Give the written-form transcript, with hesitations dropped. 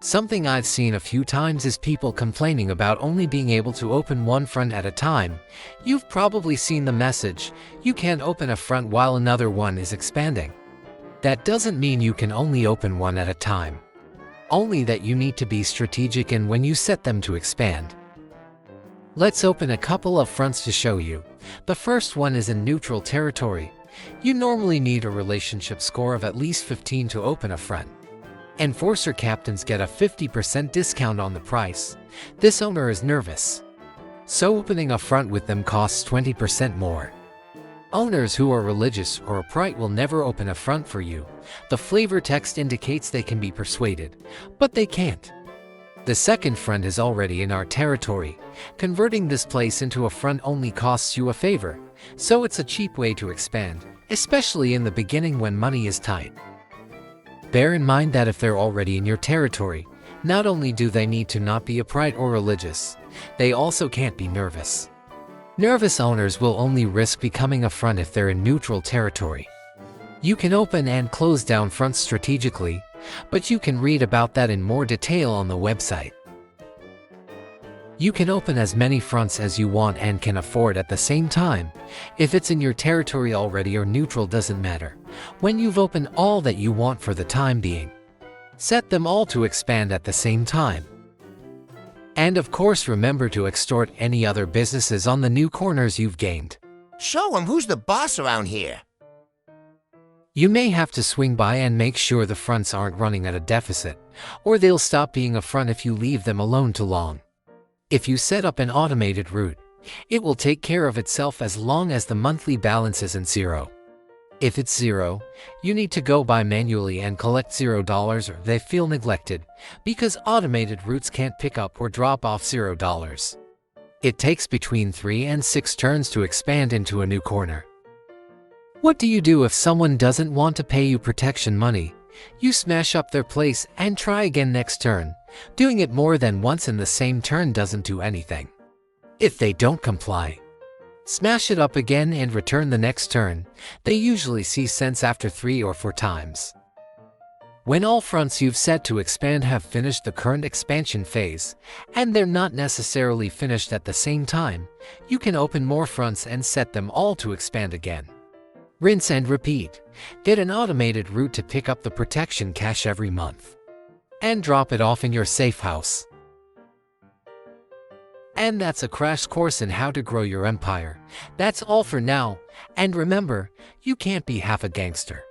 Something I've seen a few times is people complaining about only being able to open one front at a time. You've probably seen the message, you can't open a front while another one is expanding. That doesn't mean you can only open one at a time. Only that you need to be strategic in when you set them to expand. Let's open a couple of fronts to show you. The first one is in neutral territory. You normally need a relationship score of at least 15 to open a front. Enforcer captains get a 50% discount on the price. This owner is nervous, so opening a front with them costs 20% more. Owners who are religious or upright will never open a front for you. The flavor text indicates they can be persuaded, but they can't. The second front is already in our territory. Converting this place into a front only costs you a favor, so it's a cheap way to expand, especially in the beginning when money is tight. Bear in mind that if they're already in your territory, not only do they need to not be upright or religious, they also can't be nervous. Nervous owners will only risk becoming a front if they're in neutral territory. You can open and close down fronts strategically, but you can read about that in more detail on the website. You can open as many fronts as you want and can afford at the same time. If it's in your territory already or neutral doesn't matter. When you've opened all that you want for the time being, set them all to expand at the same time. And of course remember to extort any other businesses on the new corners you've gained. Show 'em who's the boss around here. You may have to swing by and make sure the fronts aren't running at a deficit, or they'll stop being a front if you leave them alone too long. If you set up an automated route, it will take care of itself as long as the monthly balance isn't zero. If it's zero, you need to go by manually and collect $0 or they feel neglected, because automated routes can't pick up or drop off $0. It takes between 3 and 6 turns to expand into a new corner. What do you do if someone doesn't want to pay you protection money? You smash up their place and try again next turn. Doing it more than once in the same turn doesn't do anything. If they don't comply, smash it up again and return the next turn. They usually see sense after 3 or 4 times. When all fronts you've set to expand have finished the current expansion phase, and they're not necessarily finished at the same time, you can open more fronts and set them all to expand again. Rinse and repeat. Get an automated route to pick up the protection cash every month and drop it off in your safe house. And that's a crash course in how to grow your empire. That's all for now, and remember, you can't be half a gangster.